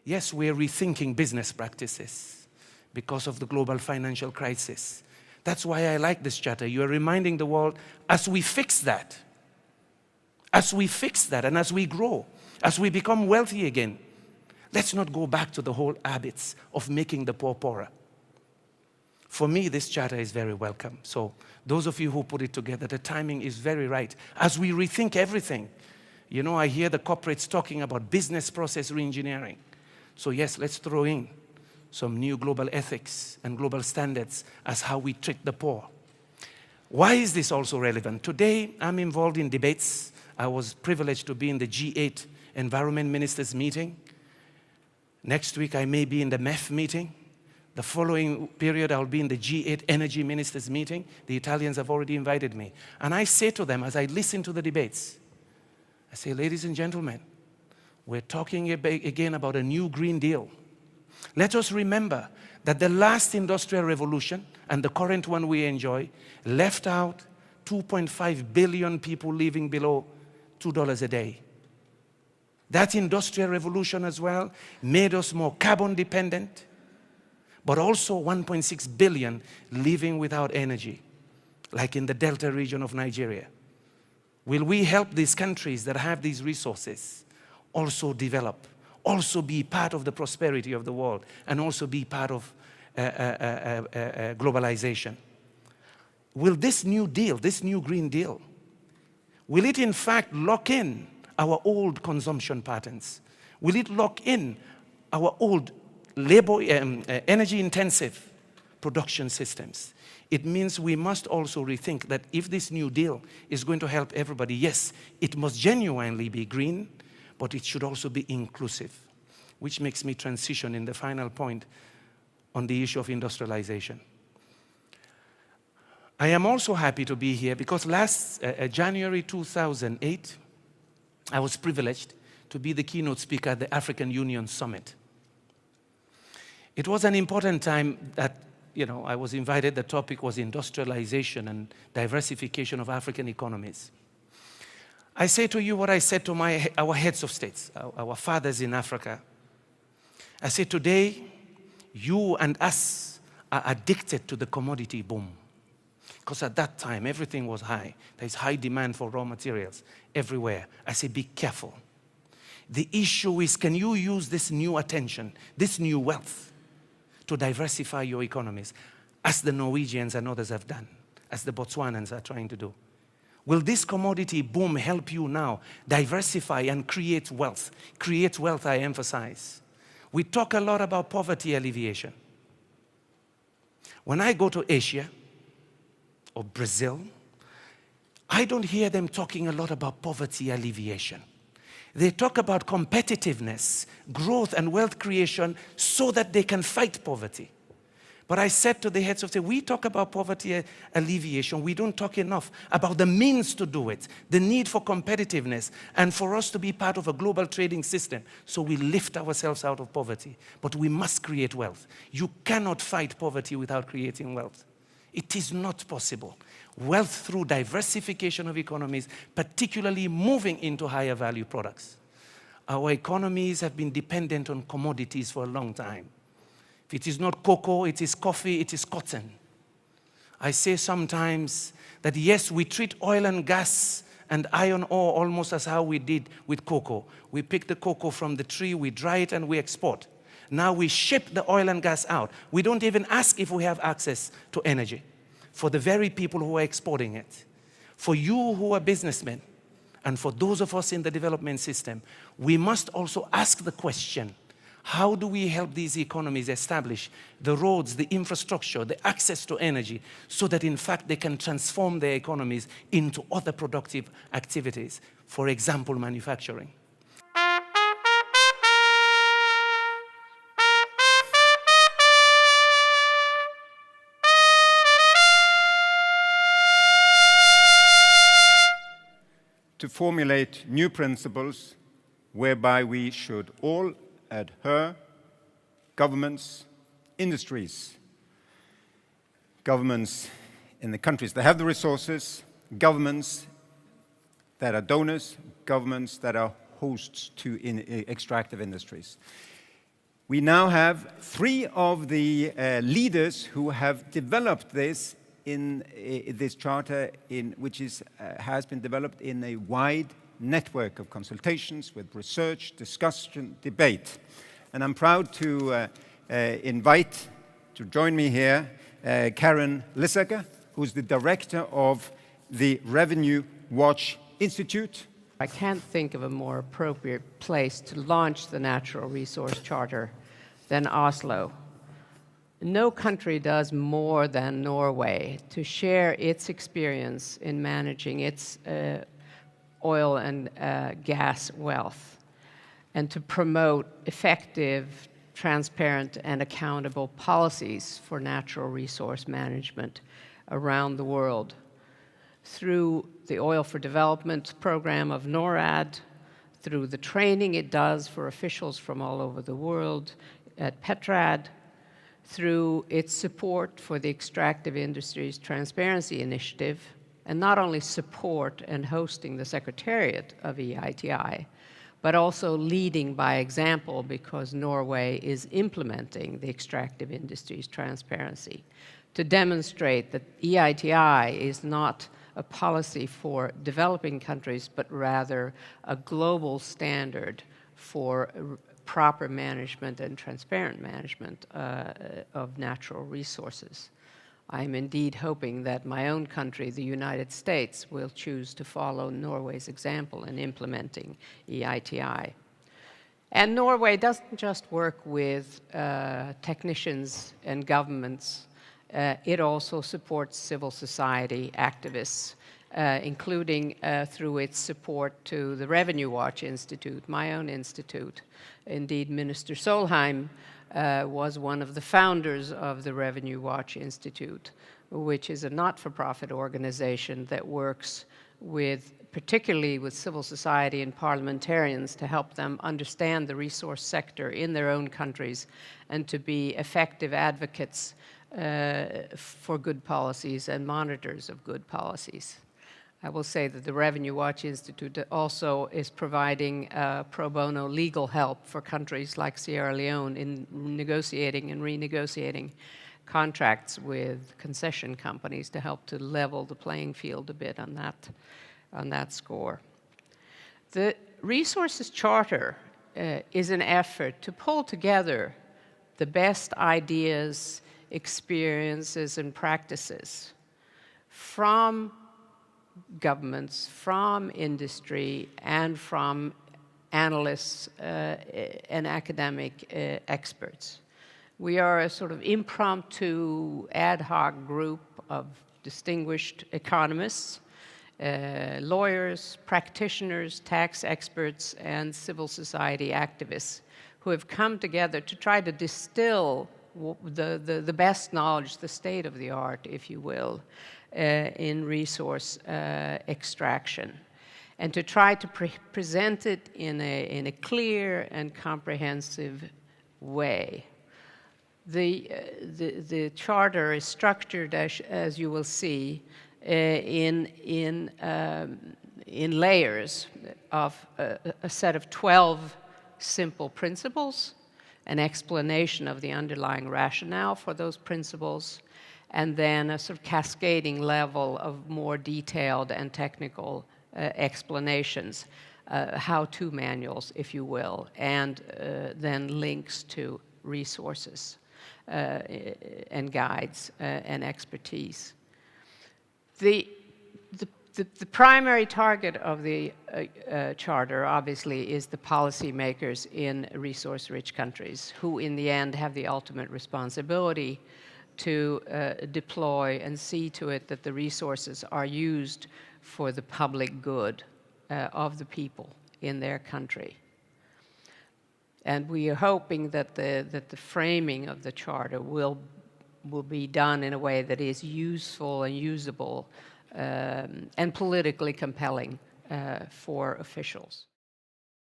Yes, we're rethinking business practices because of the global financial crisis. That's why I like this charter. You're reminding the world, as we fix that, and as we grow, as we become wealthy again, let's not go back to the whole habits of making the poor poorer. For me, this charter is very welcome. So those of you who put it together, the timing is very right. As we rethink everything, you know, I hear the corporates talking about business process reengineering. So yes, let's throw in some new global ethics and global standards as how we treat the poor. Why is this also relevant? Today, I'm involved in debates. I was privileged to be in the G8 Environment Ministers meeting. Next week, I may be in the MEF meeting. The following period, I'll be in the G8 Energy Ministers meeting. The Italians have already invited me. And I say to them, as I listen to the debates, I say, ladies and gentlemen, we're talking again about a new Green Deal. Let us remember that the last industrial revolution and the current one we enjoy left out 2.5 billion people living below $2 a day. That industrial revolution as well made us more carbon dependent, but also 1.6 billion living without energy, like in the Delta region of Nigeria. Will we help these countries that have these resources also develop, also be part of the prosperity of the world, and also be part of globalization? Will this new deal, this new Green Deal, will it in fact lock in our old consumption patterns? Will it lock in our old labor, energy-intensive production systems? It means we must also rethink that if this new deal is going to help everybody, yes, it must genuinely be green, but it should also be inclusive, which makes me transition in the final point on the issue of industrialization. I am also happy to be here because last January 2008, I was privileged to be the keynote speaker at the African Union Summit. It was an important time that, you know, I was invited. The topic was industrialization and diversification of African economies. I say to you what I said to our heads of states, our fathers in Africa. I say today, you and us are addicted to the commodity boom. Because at that time, everything was high. There's high demand for raw materials everywhere. I say, be careful. The issue is, can you use this new attention, this new wealth, to diversify your economies, as the Norwegians and others have done, as the Botswanans are trying to do? Will this commodity boom help you now diversify and create wealth? Create wealth, I emphasize. We talk a lot about poverty alleviation. When I go to Asia or Brazil, I don't hear them talking a lot about poverty alleviation. They talk about competitiveness, growth, and wealth creation so that they can fight poverty. But I said to the heads of state, we talk about poverty alleviation. We don't talk enough about the means to do it, the need for competitiveness, and for us to be part of a global trading system so we lift ourselves out of poverty. But we must create wealth. You cannot fight poverty without creating wealth. It is not possible. Wealth through diversification of economies, particularly moving into higher value products. Our economies have been dependent on commodities for a long time. If it is not cocoa, it is coffee, it is cotton. I say sometimes that yes, we treat oil and gas and iron ore almost as how we did with cocoa. We pick the cocoa from the tree, we dry it, and we export. Now we ship the oil and gas out. We don't even ask if we have access to energy for the very people who are exporting it. For you who are businessmen, and for those of us in the development system, we must also ask the question, how do we help these economies establish the roads, the infrastructure, the access to energy, so that in fact they can transform their economies into other productive activities, for example, manufacturing? To formulate new principles whereby we should all adhere, governments, industries, governments in the countries that have the resources, governments that are donors, governments that are hosts to extractive industries. We now have 3 of the leaders who have developed this in this charter, which has been developed in a wide network of consultations with research, discussion, debate. And I'm proud to invite to join me here Karen Lissaker, who's the director of the Revenue Watch Institute. I can't think of a more appropriate place to launch the Natural Resource Charter than Oslo. No country does more than Norway to share its experience in managing its oil and gas wealth, and to promote effective, transparent, and accountable policies for natural resource management around the world. Through the Oil for Development program of NORAD, through the training it does for officials from all over the world at PETRAD, through its support for the Extractive Industries Transparency Initiative, and not only support and hosting the Secretariat of EITI, but also leading by example because Norway is implementing the Extractive Industries Transparency to demonstrate that EITI is not a policy for developing countries, but rather a global standard for proper management and transparent management of natural resources. I'm indeed hoping that my own country, the United States, will choose to follow Norway's example in implementing EITI. And Norway doesn't just work with technicians and governments. It also supports civil society activists, including through its support to the Revenue Watch Institute, my own institute. Indeed, Minister Solheim was one of the founders of the Revenue Watch Institute, which is a not-for-profit organization that works particularly with civil society and parliamentarians to help them understand the resource sector in their own countries and to be effective advocates for good policies and monitors of good policies. I will say that the Revenue Watch Institute also is providing pro bono legal help for countries like Sierra Leone in negotiating and renegotiating contracts with concession companies to help to level the playing field a bit on that score. The Resources Charter is an effort to pull together the best ideas, experiences, and practices from governments, from industry, and from analysts and academic experts. We are a sort of impromptu ad hoc group of distinguished economists, lawyers, practitioners, tax experts, and civil society activists who have come together to try to distill the best knowledge, the state of the art, if you will, in resource extraction, and to try to present it in a clear and comprehensive way. The charter is structured, as you will see, in layers of a set of 12 simple principles, an explanation of the underlying rationale for those principles, and then a sort of cascading level of more detailed and technical explanations, how-to manuals, if you will, and then links to resources and guides and expertise. The primary target of the Charter, obviously, is the policymakers in resource-rich countries, who in the end have the ultimate responsibility to deploy and see to it that the resources are used for the public good of the people in their country. And we are hoping that the framing of the Charter will be done in a way that is useful and usable and politically compelling for officials.